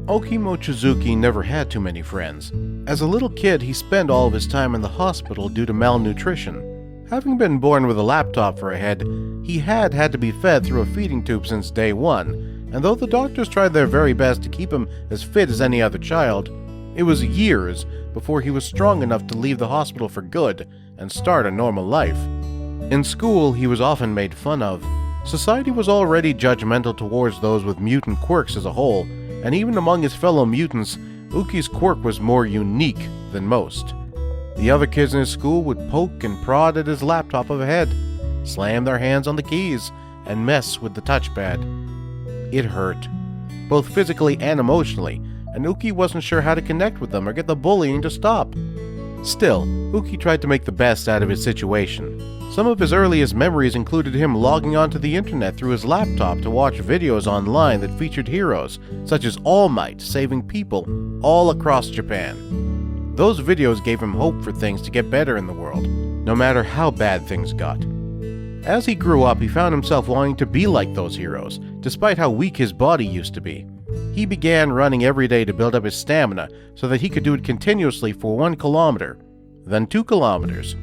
Ouki Mochizuki never had too many friends. As a little kid, he spent all of his time in the hospital due to malnutrition. Having been born with a laptop for a head, he had to be fed through a feeding tube since day one, and though the doctors tried their very best to keep him as fit as any other child, it was years before he was strong enough to leave the hospital for good and start a normal life. In school, he was often made fun of. Society was already judgmental towards those with mutant quirks as a whole, and even among his fellow mutants, Ouki's quirk was more unique than most. The other kids in his school would poke and prod at his laptop overhead, slam their hands on the keys, and mess with the touchpad. It hurt, both physically and emotionally, and Ouki wasn't sure how to connect with them or get the bullying to stop. Still, Ouki tried to make the best out of his situation. Some of his earliest memories included him logging onto the internet through his laptop to watch videos online that featured heroes, such as All Might saving people all across Japan. Those videos gave him hope for things to get better in the world, no matter how bad things got. As he grew up, he found himself wanting to be like those heroes, despite how weak his body used to be. He began running every day to build up his stamina so that he could do it continuously for 1 kilometer, then 2 kilometers,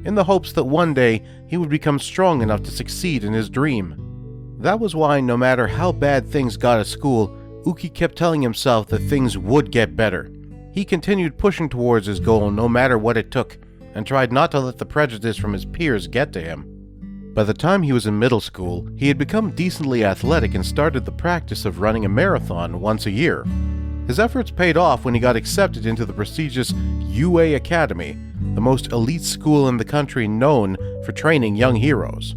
in the hopes that one day he would become strong enough to succeed in his dream. That was why, no matter how bad things got at school, Ouki kept telling himself that things would get better. He continued pushing towards his goal no matter what it took, and tried not to let the prejudice from his peers get to him. By the time he was in middle school, he had become decently athletic and started the practice of running a marathon once a year. His efforts paid off when he got accepted into the prestigious UA Academy, the most elite school in the country known for training young heroes.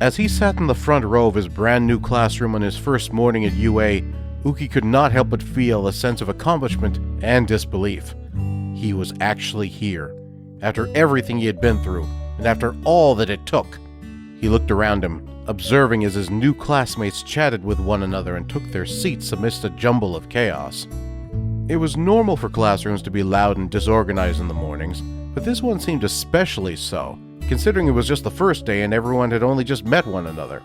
As he sat in the front row of his brand new classroom on his first morning at UA, Ouki could not help but feel a sense of accomplishment and disbelief. He was actually here, after everything he had been through, and after all that it took. He looked around him, observing as his new classmates chatted with one another and took their seats amidst a jumble of chaos. It was normal for classrooms to be loud and disorganized in the mornings, but this one seemed especially so, considering it was just the first day and everyone had only just met one another.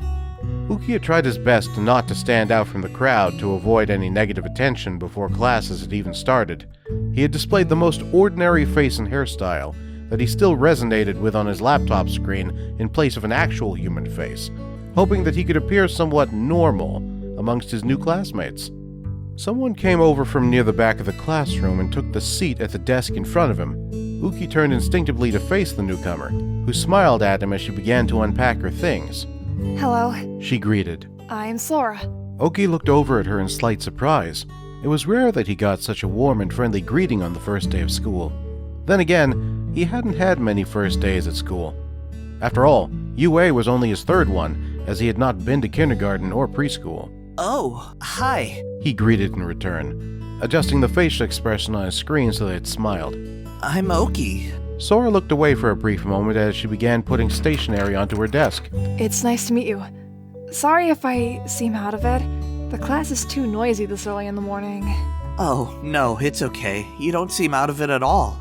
Ouki had tried his best not to stand out from the crowd to avoid any negative attention before classes had even started. He had displayed the most ordinary face and hairstyle that he still resonated with on his laptop screen in place of an actual human face, hoping that he could appear somewhat normal amongst his new classmates. Someone came over from near the back of the classroom and took the seat at the desk in front of him. Ouki turned instinctively to face the newcomer, who smiled at him as she began to unpack her things. Hello, She greeted. I'm Sora. Ouki looked over at her in slight surprise. It was rare that he got such a warm and friendly greeting on the first day of school. Then again, he hadn't had many first days at school. After all, UA was only his third one, as he had not been to kindergarten or preschool. Oh, hi. He greeted in return, adjusting the facial expression on his screen so that it smiled. I'm Ouki. Sora looked away for a brief moment as she began putting stationery onto her desk. It's nice to meet you. Sorry if I seem out of it. The class is too noisy this early in the morning. Oh, no, it's okay. You don't seem out of it at all.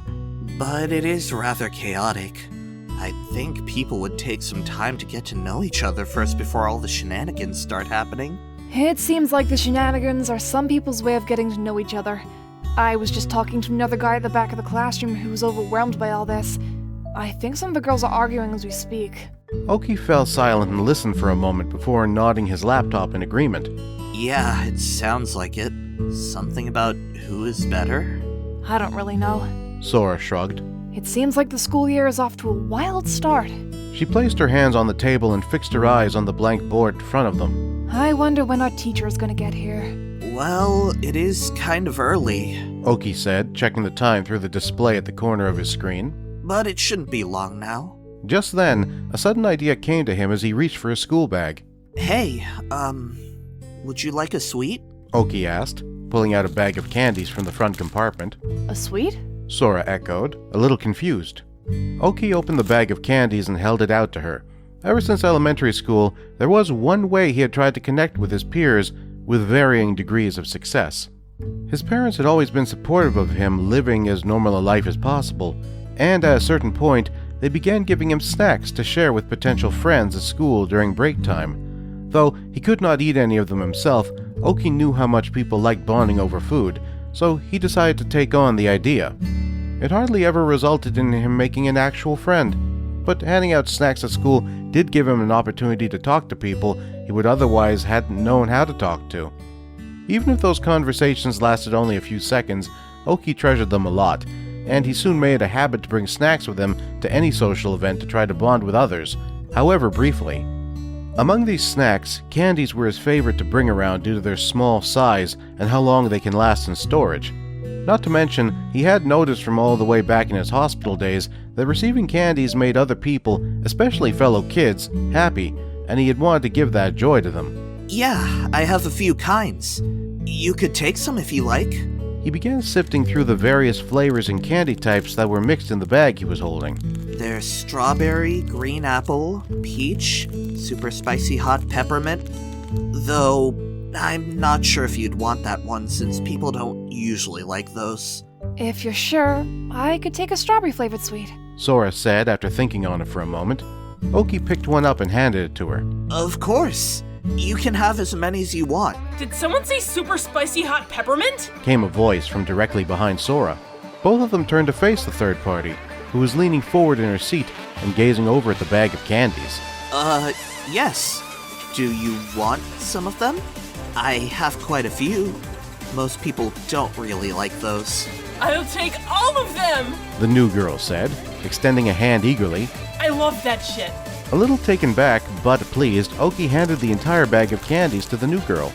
But it is rather chaotic. I think people would take some time to get to know each other first before all the shenanigans start happening. It seems like the shenanigans are some people's way of getting to know each other. I was just talking to another guy at the back of the classroom who was overwhelmed by all this. I think some of the girls are arguing as we speak. Ouki fell silent and listened for a moment before nodding his laptop in agreement. Yeah, it sounds like it. Something about who is better? I don't really know. Sora shrugged. It seems like the school year is off to a wild start. She placed her hands on the table and fixed her eyes on the blank board in front of them. I wonder when our teacher is going to get here. Well, it is kind of early. Ouki said, checking the time through the display at the corner of his screen. But it shouldn't be long now. Just then, a sudden idea came to him as he reached for his school bag. Hey, would you like a sweet? Ouki asked, pulling out a bag of candies from the front compartment. A sweet? Sora echoed, a little confused. Ouki opened the bag of candies and held it out to her. Ever since elementary school, there was one way he had tried to connect with his peers, with varying degrees of success. His parents had always been supportive of him living as normal a life as possible, and at a certain point, they began giving him snacks to share with potential friends at school during break time. Though he could not eat any of them himself, Ouki knew how much people liked bonding over food, so he decided to take on the idea. It hardly ever resulted in him making an actual friend, but handing out snacks at school did give him an opportunity to talk to people he would otherwise hadn't known how to talk to. Even if those conversations lasted only a few seconds, Ouki treasured them a lot, and he soon made a habit to bring snacks with him to any social event to try to bond with others, however briefly. Among these snacks, candies were his favorite to bring around due to their small size and how long they can last in storage. Not to mention, he had noticed from all the way back in his hospital days that receiving candies made other people, especially fellow kids, happy, and he had wanted to give that joy to them. Yeah, I have a few kinds. You could take some if you like. He began sifting through the various flavors and candy types that were mixed in the bag he was holding. There's strawberry, green apple, peach, super spicy hot peppermint. Though, I'm not sure if you'd want that one since people don't usually like those. If you're sure, I could take a strawberry-flavored sweet. Sora said after thinking on it for a moment. Ouki picked one up and handed it to her. Of course. You can have as many as you want. Did someone say super spicy hot peppermint? Came a voice from directly behind Sora. Both of them turned to face the third party, who was leaning forward in her seat and gazing over at the bag of candies. Yes. Do you want some of them? I have quite a few. Most people don't really like those. I'll take all of them! The new girl said, extending a hand eagerly. I love that shit. A little taken back, but pleased, Ouki handed the entire bag of candies to the new girl.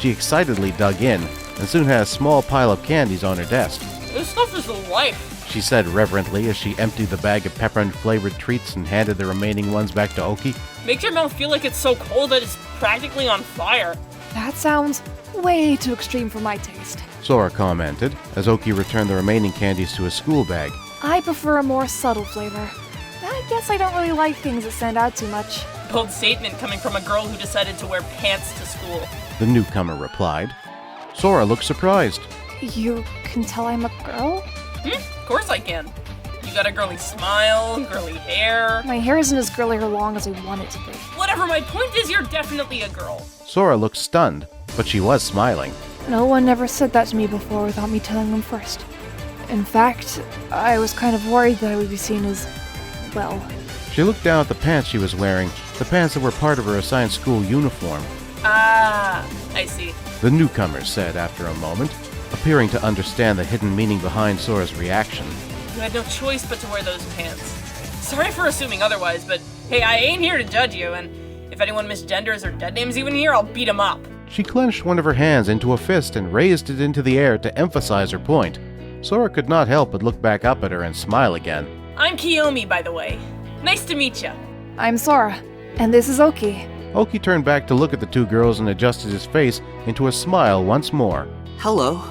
She excitedly dug in, and soon had a small pile of candies on her desk. This stuff is the life. She said reverently as she emptied the bag of peppermint-flavored treats and handed the remaining ones back to Ouki. Makes your mouth feel like it's so cold that it's practically on fire. That sounds way too extreme for my taste. Sora commented, as Ouki returned the remaining candies to his school bag. I prefer a more subtle flavor. I guess I don't really like things that stand out too much. Bold statement coming from a girl who decided to wear pants to school. The newcomer replied. Sora looked surprised. You can tell I'm a girl? Of course I can. You got a girly smile, girly hair. My hair isn't as girly or long as I want it to be. Whatever, my point is you're definitely a girl. Sora looked stunned, but she was smiling. No one ever said that to me before without me telling them first. In fact, I was kind of worried that I would be seen as, well... She looked down at the pants she was wearing, the pants that were part of her assigned school uniform. Ah, I see. The newcomer said after a moment, appearing to understand the hidden meaning behind Sora's reaction. You had no choice but to wear those pants. Sorry for assuming otherwise, but hey, I ain't here to judge you, and if anyone misgenders or dead names even here, I'll beat 'em up. She clenched one of her hands into a fist and raised it into the air to emphasize her point. Sora could not help but look back up at her and smile again. I'm 𝗂𝗎, by the way. Nice to meet ya. I'm Sora, and this is Ouki. Ouki turned back to look at the two girls and adjusted his face into a smile once more. Hello.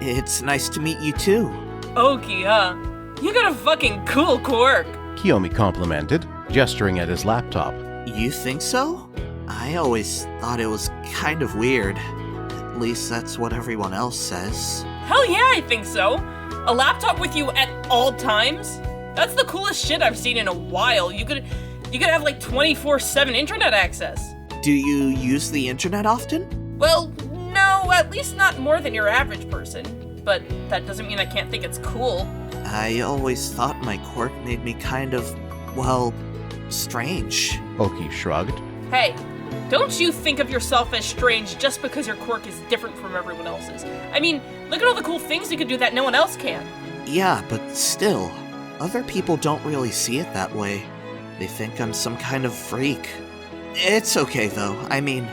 It's nice to meet you too. Ouki, huh? You got a fucking cool quirk. 𝗂𝗎 complimented, gesturing at his laptop. You think so? I always thought it was kind of weird. At least that's what everyone else says. Hell yeah, I think so. A laptop with you at all times? That's the coolest shit I've seen in a while. You could have like 24/7 internet access. Do you use the internet often? Well, no, at least not more than your average person. But that doesn't mean I can't think it's cool. I always thought my quirk made me kind of, well, strange. Ouki shrugged. Hey, don't you think of yourself as strange just because your quirk is different from everyone else's. I mean, look at all the cool things you can do that no one else can. Yeah, but still, other people don't really see it that way. They think I'm some kind of freak. It's okay though. I mean,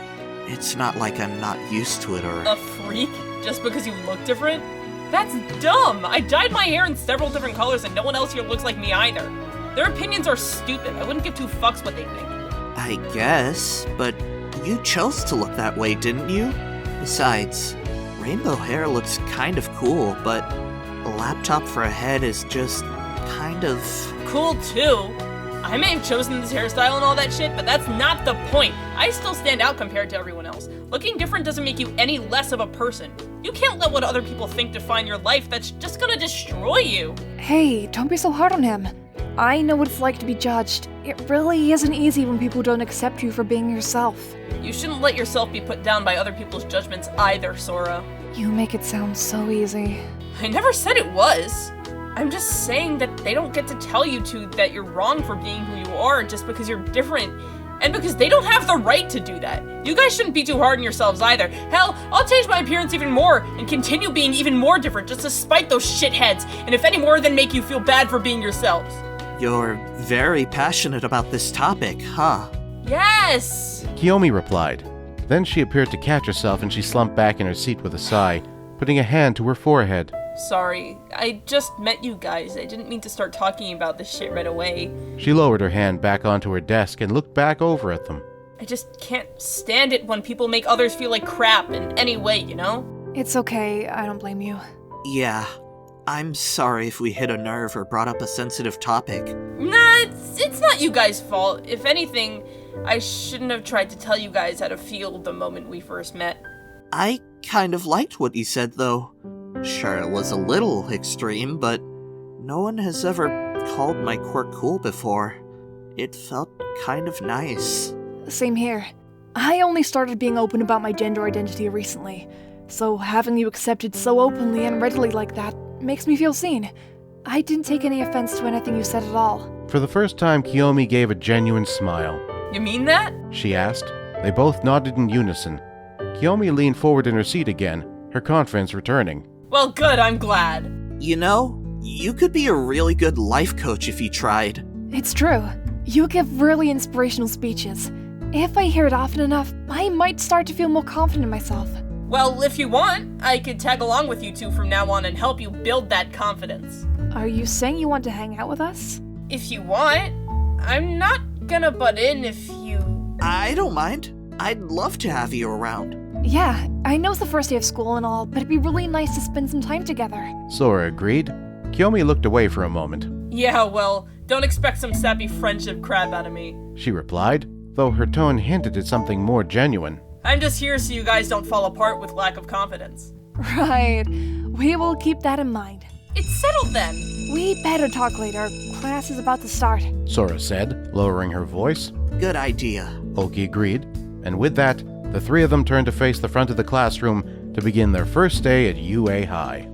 it's not like I'm not used to it or... A freak? Just because you look different? That's dumb! I dyed my hair in several different colors and no one else here looks like me either. Their opinions are stupid. I wouldn't give two fucks what they think. I guess, but you chose to look that way, didn't you? Besides, rainbow hair looks kind of cool, but a laptop for a head is just kind of... Cool too. I may have chosen this hairstyle and all that shit, but that's not the point. I still stand out compared to everyone else. Looking different doesn't make you any less of a person. You can't let what other people think define your life. That's just gonna destroy you. Hey, don't be so hard on him. I know what it's like to be judged. It really isn't easy when people don't accept you for being yourself. You shouldn't let yourself be put down by other people's judgments either, Sora. You make it sound so easy. I never said it was. I'm just saying that they don't get to tell you two that you're wrong for being who you are just because you're different. And because they don't have the right to do that. You guys shouldn't be too hard on yourselves either. Hell, I'll change my appearance even more and continue being even more different just to spite those shitheads, and if any more, then make you feel bad for being yourselves. You're very passionate about this topic, huh? Yes! Kiyomi replied. Then she appeared to catch herself and she slumped back in her seat with a sigh, putting a hand to her forehead. Sorry, I just met you guys. I didn't mean to start talking about this shit right away. She lowered her hand back onto her desk and looked back over at them. I just can't stand it when people make others feel like crap in any way, you know? It's okay, I don't blame you. Yeah. I'm sorry if we hit a nerve or brought up a sensitive topic. Nah, it's not you guys' fault. If anything, I shouldn't have tried to tell you guys how to feel the moment we first met. I kind of liked what you said, though. Sure, it was a little extreme, but no one has ever called my quirk cool before. It felt kind of nice. Same here. I only started being open about my gender identity recently, so having you accepted so openly and readily like that makes me feel seen. I didn't take any offense to anything you said at all. For the first time, Kiyomi gave a genuine smile. You mean that? She asked. They both nodded in unison. Kiyomi leaned forward in her seat again, her confidence returning. Well, good, I'm glad. You know, you could be a really good life coach if you tried. It's true. You give really inspirational speeches. If I hear it often enough, I might start to feel more confident in myself. Well, if you want, I could tag along with you two from now on and help you build that confidence. Are you saying you want to hang out with us? If you want. I'm not gonna butt in if you... I don't mind. I'd love to have you around. Yeah, I know it's the first day of school and all, but it'd be really nice to spend some time together. Sora agreed. Kiyomi looked away for a moment. Yeah, well, don't expect some sappy friendship crap out of me. She replied, though her tone hinted at something more genuine. I'm just here so you guys don't fall apart with lack of confidence. Right. We will keep that in mind. It's settled then. We better talk later. Class is about to start. Sora said, lowering her voice. Good idea. Ouki agreed, and with that, the three of them turned to face the front of the classroom to begin their first day at UA High.